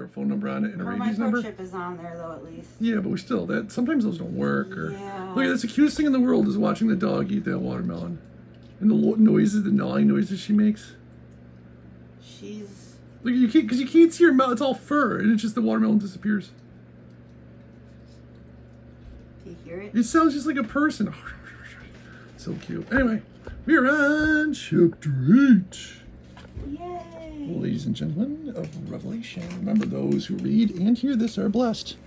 phone number on it and a Well, rabies my number. chip is on there though, at least. Yeah, but we still that sometimes those don't work. Or Yeah. look, that's the cutest thing in the world is watching the dog eat that watermelon, and the noises, the gnawing noises she makes. She's. Look, you can't because you can't see her mouth; it's all fur, and it's just the watermelon disappears. Do you hear it? It sounds just like a person. So cute. Anyway, we're on chapter 8. Yay! Ladies and gentlemen of Revelation, remember those who read and hear this are blessed.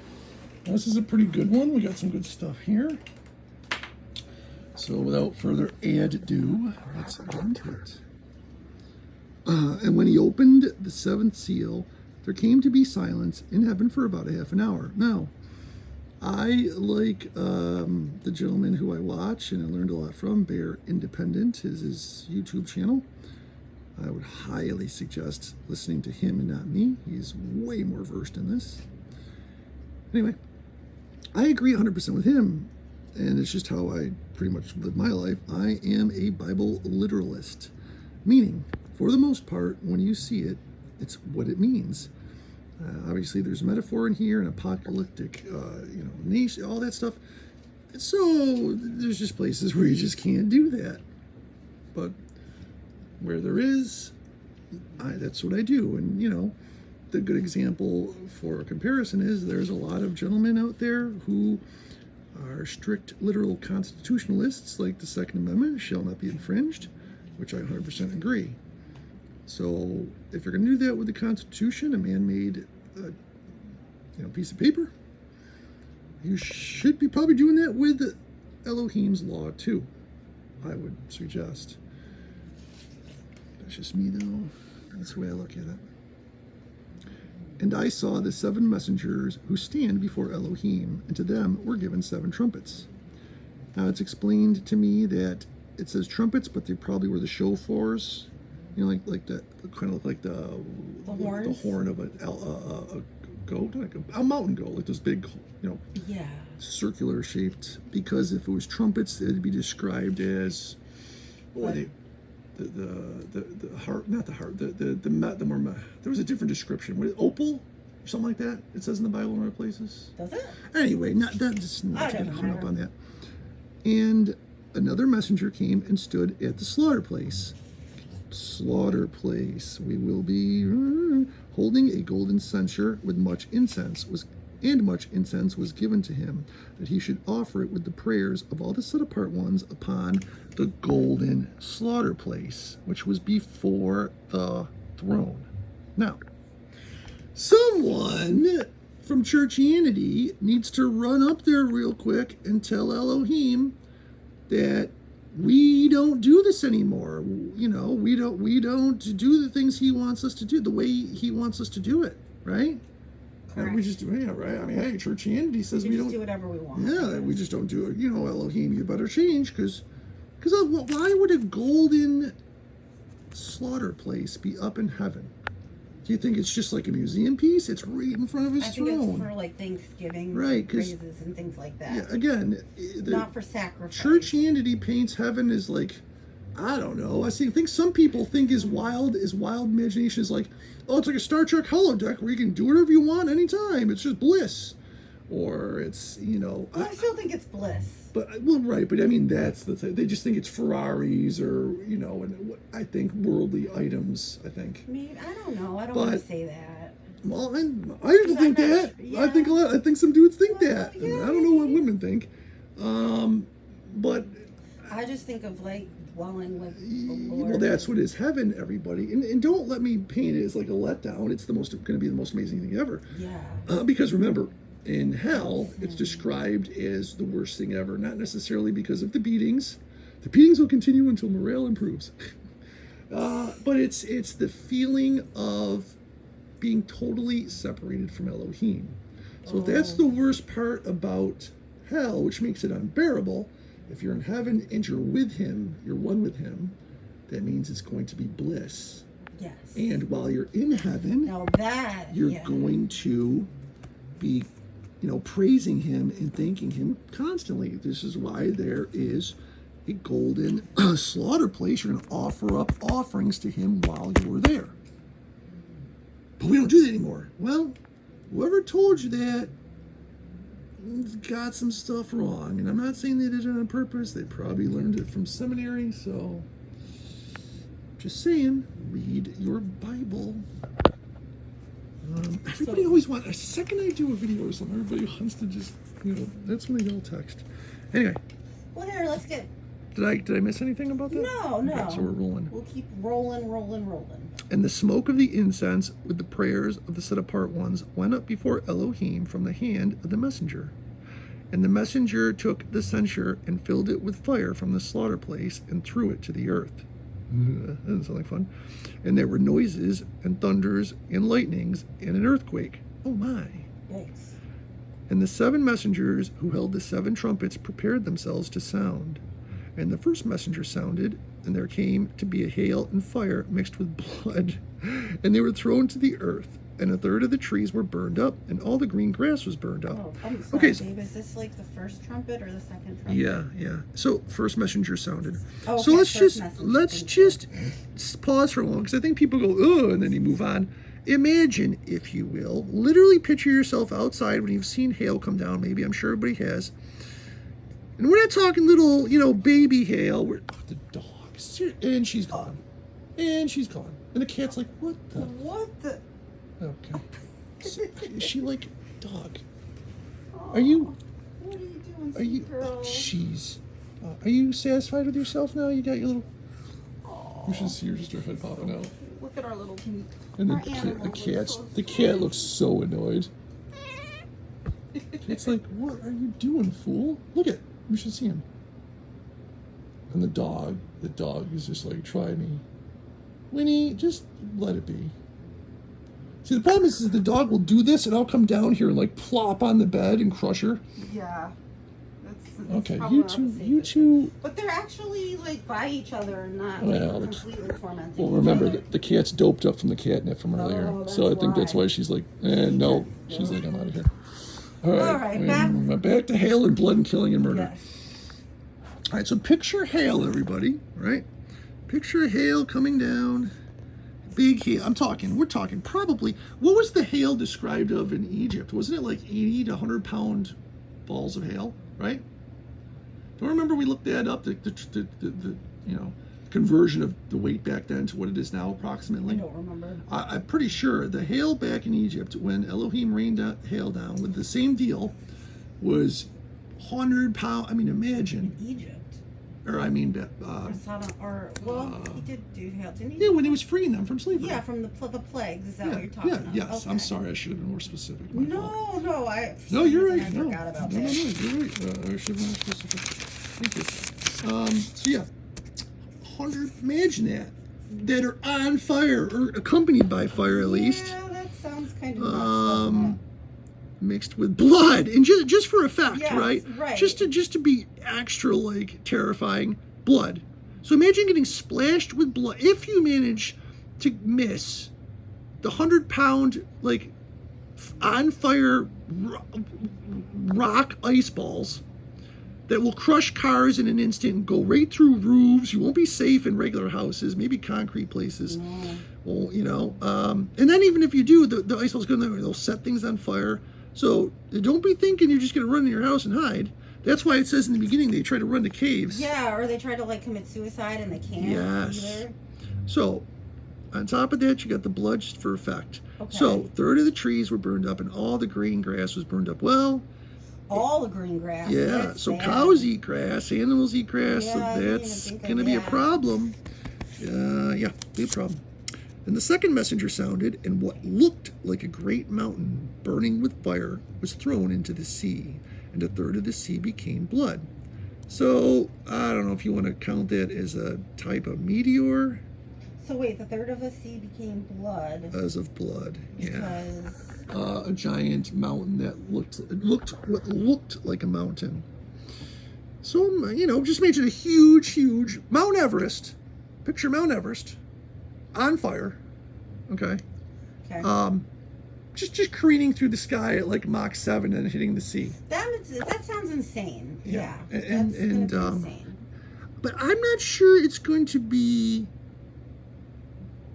Now, this is a pretty good one. We got some good stuff here. So without further ado, let's get into it. And when he opened the seventh seal, there came to be silence in heaven for about a half an hour. Now, I like the gentleman who I watch and I learned a lot from, Bear Independent, is his YouTube channel. I would highly suggest listening to him and not me. He's way more versed in this. Anyway, I agree 100% with him, and it's just how I pretty much live my life. I am a Bible literalist, meaning, for the most part, when you see it, it's what it means. Obviously, there's metaphor in here, an apocalyptic, nation, all that stuff. So there's just places where you just can't do that. But where there is, that's what I do. And, the good example for comparison is there's a lot of gentlemen out there who are strict literal constitutionalists, like the Second Amendment shall not be infringed, which I 100% agree. So if you're going to do that with the Constitution, a man-made piece of paper, you should be probably doing that with Elohim's law too, I would suggest. That's just me though. That's the way I look at it. And I saw the 7 messengers who stand before Elohim, and to them were given 7 trumpets. Now it's explained to me that it says trumpets, but they probably were the shofars. Like that, kind of look like the horn of a goat, like a mountain goat, like those big, Yeah. circular shaped. Because if it was trumpets, it'd be described as the heart, not the heart, the more. There was a different description. What, opal or something like that? It says in the Bible in other places. Does it? Anyway, not just not to get hung up on that. And another messenger came and stood at the slaughter place. We will be holding a golden censer with much incense was given to him, that he should offer it with the prayers of all the set apart ones upon the golden slaughter place, which was before the throne. Now, someone from Churchianity needs to run up there real quick and tell Elohim that we don't do this anymore. We don't do the things he wants us to do the way he wants us to do it, right? Correct. We just do, right? I mean, hey, Churchianity says we don't do whatever we want. Yeah, we just don't do it. Elohim, you better change, because why would a golden slaughter place be up in heaven? Do you think it's just like a museum piece? It's right in front of his throne. I think it's for like Thanksgiving, right? Praises and things like that. Yeah, again, not for sacrifice. Churchianity paints heaven as like, I don't know. I think some people think is wild imagination is like, oh, it's like a Star Trek holodeck where you can do whatever you want anytime. It's just bliss, or it's I still think it's bliss. But right. But I mean, that's the thing. They just think it's Ferraris or and I think worldly items. I think. Maybe, I don't know. I don't want to say that. Well, I used to think that. Yeah. I think a lot. I think some dudes think that. Yeah, I don't know what women think. But I just think of like dwelling with the Lord. Well, that's what is heaven, everybody. And don't let me paint it as like a letdown. It's going to be the most amazing thing ever. Yeah. Because remember, in hell, it's described as the worst thing ever. Not necessarily because of the beatings. The beatings will continue until morale improves. But it's the feeling of being totally separated from Elohim. So if that's the worst part about hell, which makes it unbearable, if you're in heaven and you're with him, you're one with him, that means it's going to be bliss. Yes. And while you're in heaven, you're going to be, praising him and thanking him constantly. This is why there is a golden slaughter place. You're going to offer up offerings to him while you're there. But we don't do that anymore. Well, whoever told you that got some stuff wrong. And I'm not saying they did it on purpose. They probably learned it from seminary. So, just saying, read your Bible. Everybody always wants, the second I do a video or something, everybody wants to just, that's when they all text. Anyway. Well, here, let's get. Did I miss anything about that? No. Okay, so we're rolling. We'll keep rolling. And the smoke of the incense with the prayers of the set apart ones went up before Elohim from the hand of the messenger. And the messenger took the censer and filled it with fire from the slaughter place and threw it to the earth. That doesn't sound like fun. And there were noises and thunders and lightnings and an earthquake. Oh my. Yikes. And the 7 messengers who held the 7 trumpets prepared themselves to sound. And the first messenger sounded, and there came to be a hail and fire mixed with blood, and they were thrown to the earth. And a third of the trees were burned up, and all the green grass was burned up. Oh, I'm sorry, Okay, Dave. Is this like the first trumpet or the second trumpet? Yeah. So first messenger sounded. Oh, So okay, let's first just messenger. pause for a moment, because I think people go, oh, and then you move on. Imagine, if you will, literally picture yourself outside when you've seen hail come down. Maybe, I'm sure everybody has. And we're not talking little, baby hail. The dog. And she's gone. And she's gone. And the cat's like, what the? What the? Okay. So, is she like, dog? Are you? What are you doing, Are you? girl? Oh, jeez. Are you satisfied with yourself now? You got your little. You should see her just her head popping out. Look at our little meat. And Our animal looks so the cat looks so annoyed. It's like, what are you doing, fool? Look at. You should see him. And the dog is just like, try me. Winnie, just let it be. See, the problem is the dog will do this, and I'll come down here and like plop on the bed and crush her. Yeah. That's Okay, probably not the you safest. two. But they're actually like by each other and not Well, like, completely tormenting. Well, each remember, other. the cat's doped up from the catnip from earlier. that's So I think that's why. why she's like, no. She's like, I'm out of here. All right, back to hail and blood and killing and murder. Yes. All right, so picture hail, everybody, right? Picture hail coming down. Big hail. We're talking probably, what was the hail described of in Egypt? Wasn't it like 80 to 100 pound balls of hail, right? Don't remember we looked that up, the conversion of the weight back then to what it is now approximately? I don't remember. I'm pretty sure the hail back in Egypt, when Elohim rained hail down with the same deal, was 100 pound. I mean, imagine. Egypt. Or I mean, Or Sodom, he did do hail, didn't he? yeah, when he was freeing them from slavery. Yeah, from the plagues. Is that what you're talking yeah, about? yes. Okay. I'm sorry, I should have been more specific. My fault. No, I. for No, some you're reason right. I No, forgot about no, that. you're right. I should have been more specific. Thank you. So yeah, 100. Imagine that are on fire or accompanied by fire at least. Yeah, that sounds kind of nuts, doesn't it? Mixed with blood, and just for effect, Yes, right? right. Just to be extra like terrifying, blood. So imagine getting splashed with blood. If you manage to miss the 100 pound like on fire rock ice balls that will crush cars in an instant and go right through roofs. You won't be safe in regular houses, maybe concrete places. No. Well, and then even if you do, the ice balls go in there, they'll set things on fire. So don't be thinking you're just going to run in your house and hide. That's why it says in the beginning they try to run to caves. Yeah, or they try to like commit suicide and they can't Yes. either. So on top of that, you got the blood just for effect. Okay. So a third of the trees were burned up and all the green grass was burned up. Well, All the green grass. yeah, That's so bad. cows eat grass, animals eat grass, Yeah, I so didn't even that's think of going to be a that. problem. Yeah, big problem. And the second messenger sounded, and what looked like a great mountain burning with fire was thrown into the sea, and a third of the sea became blood. So, I don't know if you want to count that as a type of meteor, So wait, the third of the sea became blood as of blood. Yeah. because A giant mountain that looked like a mountain. So, just imagine a huge Mount Everest. Picture Mount Everest on fire. Okay. Just careening through the sky at like Mach 7 and hitting the sea. that sounds insane. Yeah. Yeah, And- that's gonna and, be insane. But I'm not sure it's going to be.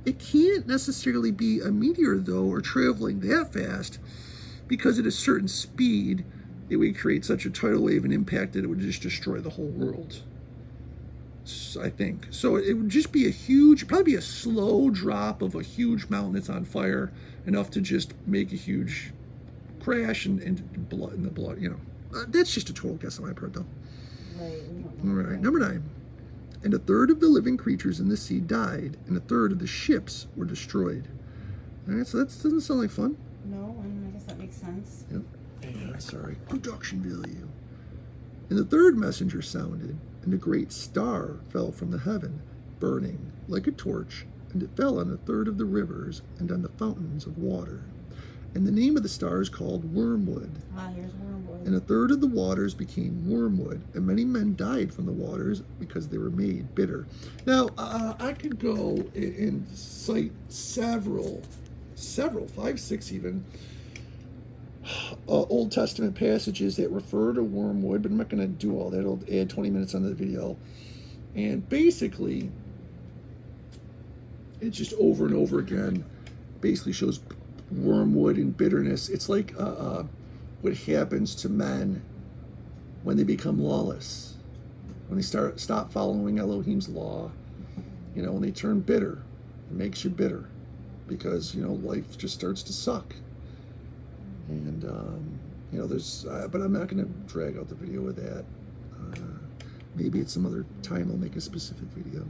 It can't necessarily be a meteor though, or traveling that fast. because at a certain speed, it would create such a tidal wave and impact that it would just destroy the whole world. I think. So it would just be a huge, probably be a slow drop of a huge mountain that's on fire, enough to just make a huge crash and blood in the blood, you know. That's just a total guess on my part, though. Right. All right, number 9. And a third of the living creatures in the sea died, and a third of the ships were destroyed. All right, so that doesn't sound like fun. No, I guess that makes sense. Yep. And, sorry, production value. And the third messenger sounded, and a great star fell from the heaven, burning like a torch, and it fell on a third of the rivers and on the fountains of water. And the name of the star is called Wormwood. Ah, here's wormwood. And a third of the waters became wormwood, and many men died from the waters because they were made bitter. Now, I could go and cite several, 5, 6 even, Old Testament passages that refer to wormwood, but I'm not going to do all that. I'll add 20 minutes on the video. And basically, it's just over and over again, basically shows wormwood and bitterness. It's like what happens to men when they become lawless, when they stop following Elohim's law, you know, when they turn bitter. It makes you bitter because, you know, life just starts to suck. And, you know, there's, but I'm not going to drag out the video with that. Maybe at some other time I'll make a specific video.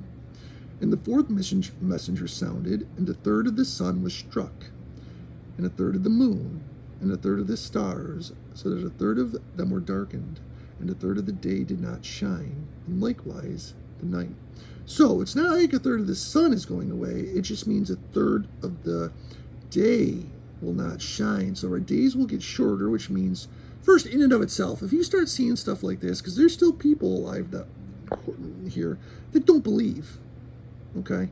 And the fourth messenger sounded, and a third of the sun was struck, and a third of the moon, and a third of the stars, so that a third of them were darkened, and a third of the day did not shine, and likewise the night. So it's not like a third of the sun is going away, it just means a third of the day will not shine. So our days will get shorter, which means, first, in and of itself, if you start seeing stuff like this, because there's still people alive that here that don't believe, okay?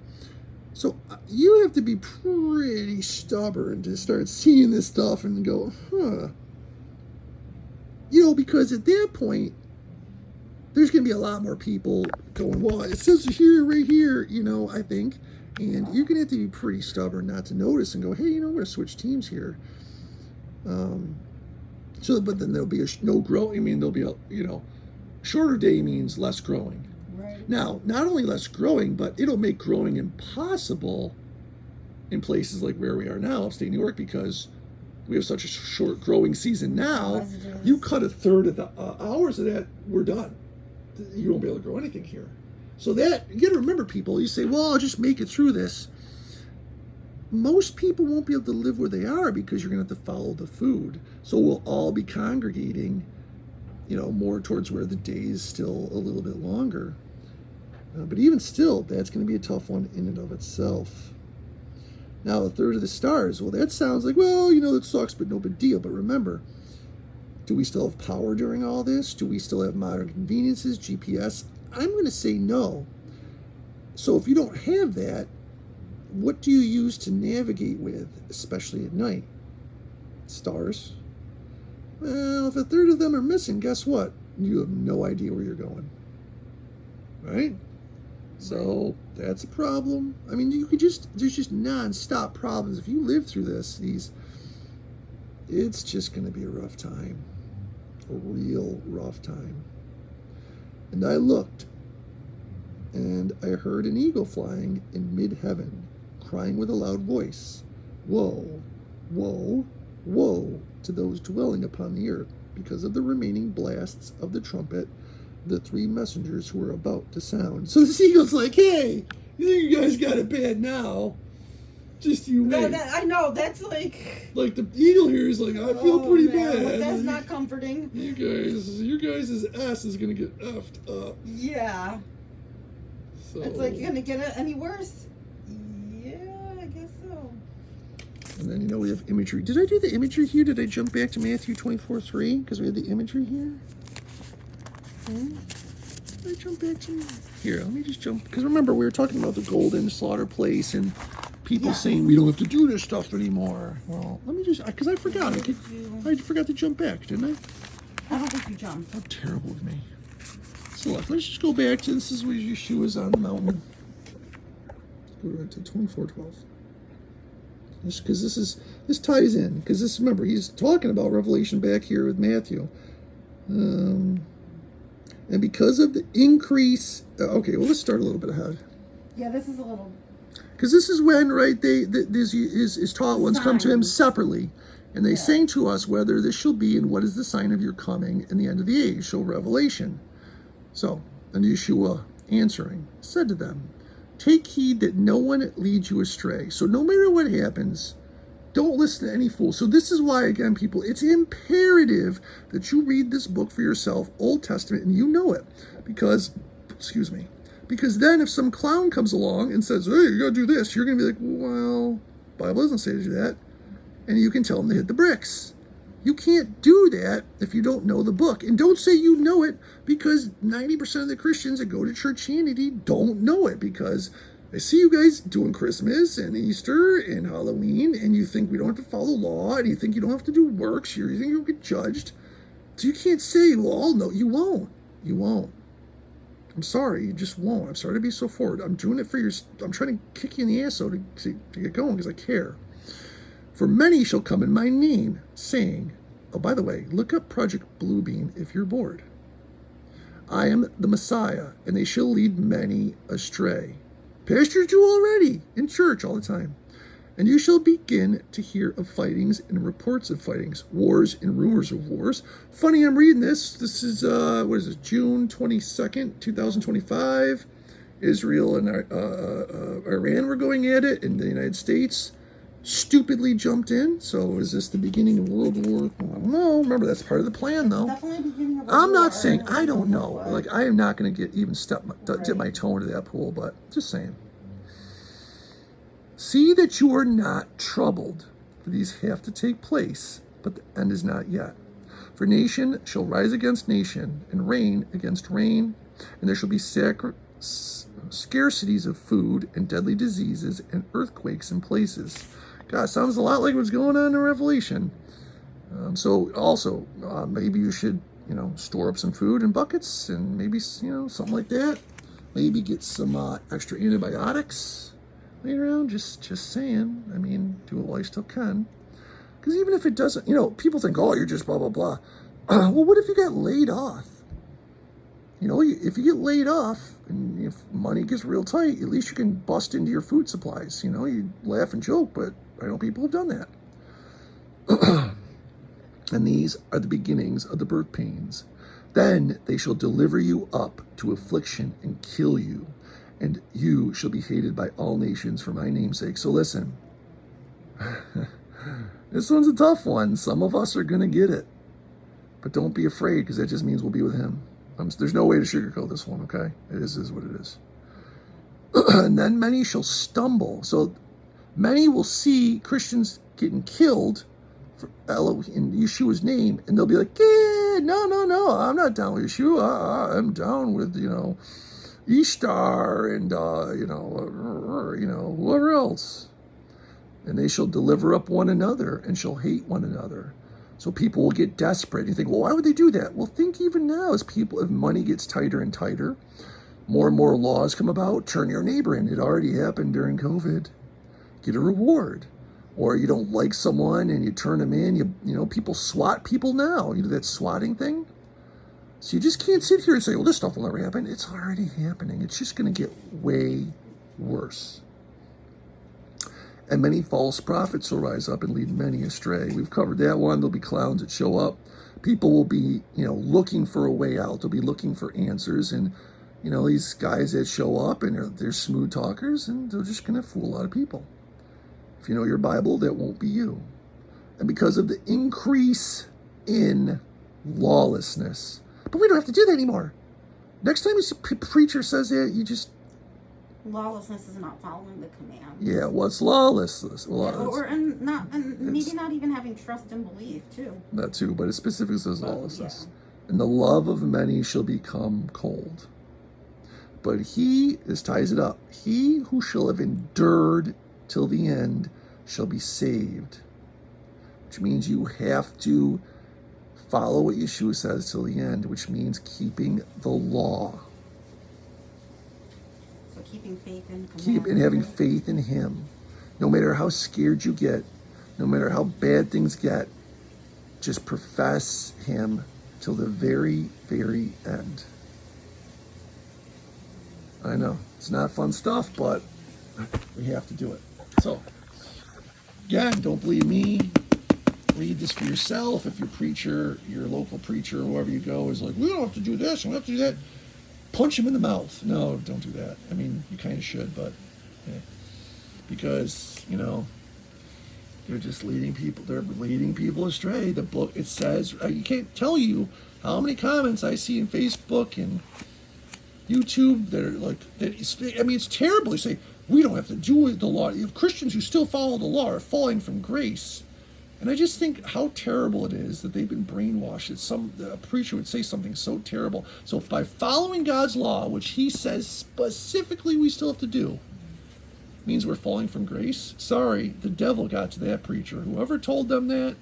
So you have to be pretty stubborn to start seeing this stuff and go, huh. You know, because at that point, there's going to be a lot more people going, well, it says here, right here, you know, I think. And you're going to have to be pretty stubborn not to notice and go, hey, you know, we're going to switch teams here. But then there'll be no growing. I mean, there'll be a, you know, shorter day means less growing. Right. Now, not only less growing, but it'll make growing impossible in places like where we are now, upstate New York, because we have such a short growing season now. You cut a third of the hours of that, we're done. You won't be able to grow anything here. So that, you got to remember, people, you say, well, I'll just make it through this. Most people won't be able to live where they are because you're going to have to follow the food. So we'll all be congregating, you know, more towards where the day is still a little bit longer. But even still, that's going to be a tough one in and of itself. Now, a third of the stars. Well, that sounds like, well, you know, that sucks, but no big deal. But remember, do we still have power during all this? Do we still have modern conveniences, GPS? I'm going to say no. So if you don't have that, what do you use to navigate with, especially at night? Stars. Well, if a third of them are missing, guess what? You have no idea where you're going. Right? So that's a problem. I mean, you could just, there's just non-stop problems. If you live through this, it's just going to be a rough time. A real rough time. And I looked, and I heard an eagle flying in mid-heaven, crying with a loud voice, woe, woe, woe to those dwelling upon the earth, because of the remaining blasts of the trumpet, the 3 messengers who were about to sound. So the eagle's like, hey, you think you guys got it bad now? Just you wait. I know, that's like the eagle here is like, I feel pretty man, bad. That's not comforting. You guys' ass is gonna get effed up. Yeah. So It's like, gonna get it any worse? Yeah, I guess so. And then, you know, we have imagery. Did I do the imagery here? Did I jump back to Matthew 24:3? Because we had the imagery here. Did I jump back to here? Let me just jump. Because remember, we were talking about the golden slaughter place and people saying we don't have to do this stuff anymore. Well, let me just, because I forgot. I forgot to jump back, didn't I? I don't think you jumped. How terrible of me. So let's just go back to, this is where Yeshua is on the mountain. Let's go right to 24:12. Because this ties in. Because this, remember, he's talking about Revelation back here with Matthew. And because of the increase, okay, well, let's start a little bit ahead. Yeah, this is a little. Because this is when, right, his taught ones come to him Signs. separately. And they sing to us whether this shall be and what is the sign of your coming in the end of the age. So Revelation. So, and Yeshua answering said to them, take heed that no one leads you astray. So no matter what happens, don't listen to any fool. So this is why, again, people, it's imperative that you read this book for yourself, Old Testament, and you know it. Because, excuse me, because then if some clown comes along and says, hey, you got to do this, you're going to be like, well, Bible doesn't say to do that. And you can tell them to hit the bricks. You can't do that if you don't know the book. And don't say you know it, because 90% of the Christians that go to Churchianity don't know it, because I see you guys doing Christmas and Easter and Halloween, and you think we don't have to follow law, and you think you don't have to do works, you think you'll get judged. So you can't say, well, no, you won't. You won't. I'm sorry, you just won't. I'm sorry to be so forward. I'm doing it for your, I'm trying to kick you in the ass so to get going, because I care. For many shall come in my name, saying, oh, by the way, look up Project Bluebeam if you're bored. I am the Messiah, and they shall lead many astray. Pastors do already, in church all the time. And you shall begin to hear of fightings and reports of fightings, wars and rumors of wars. Funny, I'm reading this. This is, what is it, June 22nd, 2025. Israel and Iran were going at it, and the United States stupidly jumped in. So is this the beginning of World War? I don't know. Remember, that's part of the plan, though. Definitely the beginning of a I'm war. not saying, I don't know. Like, I am not going to get even dip my toe into that pool, but just saying. See that you are not troubled, for these have to take place, but the end is not yet. For nation shall rise against nation, and reign against reign, and there shall be scarcities of food, and deadly diseases, and earthquakes in places. God, sounds a lot like what's going on in Revelation. So also, maybe you should, store up some food in buckets, and maybe, something like that. Maybe get some extra antibiotics laying around. Just saying. I mean, do it while you still can. Because even if it doesn't, people think, oh, you're just blah, blah, blah. Well, what if you got laid off? If you get laid off and if money gets real tight, at least you can bust into your food supplies. You laugh and joke, but I know people have done that. And these are the beginnings of the birth pains. Then they shall deliver you up to affliction and kill you, and you shall be hated by all nations for my name's sake. So listen, this one's a tough one. Some of us are going to get it, but don't be afraid, because that just means we'll be with him. There's no way to sugarcoat this one, okay? It is what it is. And then many shall stumble. So many will see Christians getting killed for in Yeshua's name, and they'll be like, yeah, no, I'm not down with Yeshua. I'm down with, Ishtar and, whoever else. And they shall deliver up one another and shall hate one another. So people will get desperate. You think, well, why would they do that? Well, think even now as money gets tighter and tighter, more and more laws come about. Turn your neighbor in. It already happened during COVID. Get a reward. Or you don't like someone and you turn them in. People swat people now. You do that swatting thing. So you just can't sit here and say, well, this stuff will never happen. It's already happening. It's just going to get way worse. And many false prophets will rise up and lead many astray. We've covered that one. There'll be clowns that show up. People will be, looking for a way out. They'll be looking for answers. And, these guys that show up and they're smooth talkers, and they're just going to fool a lot of people. If you know your Bible, that won't be you. And because of the increase in lawlessness. But we don't have to do that anymore. Next time a preacher says that, you just... Lawlessness is not following the commands. Yeah, what's lawlessness? And maybe not even having trust and belief, too. That too, but it specifically says lawlessness. Yeah. And the love of many shall become cold. But this ties it up, he who shall have endured till the end shall be saved. Which means you have to follow what Yeshua says till the end, which means keeping the law. So keeping faith in command. And having faith in him. No matter how scared you get, no matter how bad things get, just profess him till the very, very end. I know, it's not fun stuff, but we have to do it. So, again, don't believe me. Read this for yourself. If your preacher, your local preacher, or wherever you go, is like, we don't have to do this, we don't have to do that, punch him in the mouth. No, don't do that. I mean, you kind of should, but yeah. Because, you know, they're just leading people astray. The book, it says, you can't tell you how many comments I see in Facebook and YouTube that are like, I mean, it's terrible. They say, we don't have to do the law. You have Christians who still follow the law are falling from grace. And I just think how terrible it is that they've been brainwashed. A preacher would say something so terrible. So by following God's law, which he says specifically we still have to do, means we're falling from grace. Sorry, the devil got to that preacher. Whoever told them that,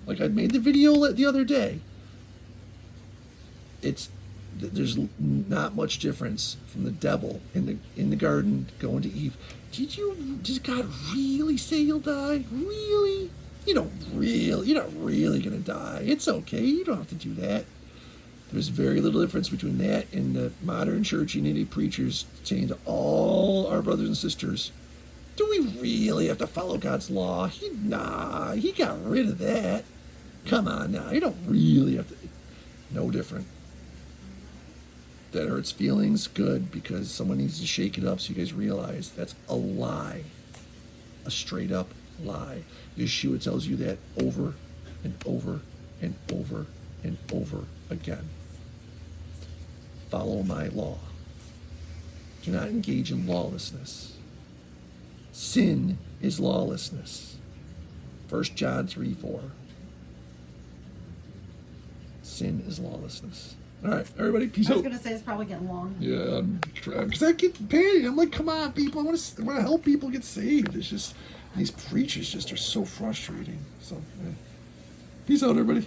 like I made the video the other day, there's not much difference from the devil in the garden going to Eve. Did God really say you'll die? Really? You're not really gonna die. It's okay. You don't have to do that. There's very little difference between that and the modern church unity preachers saying to all our brothers and sisters, do we really have to follow God's law? He got rid of that. Come on now. You don't really have to. No different. That hurts feelings, good, because someone needs to shake it up so you guys realize that's a lie. A straight up lie. Yeshua tells you that over and over and over and over again. Follow my law. Do not engage in lawlessness. Sin is lawlessness. 1 John 3:4. Sin is lawlessness. All right, everybody, peace out. I was going to say it's probably getting long. Yeah, because I get paid. I'm like, come on, people. I want to help people get saved. It's just, these preachers just are so frustrating. So, yeah. Peace out, everybody.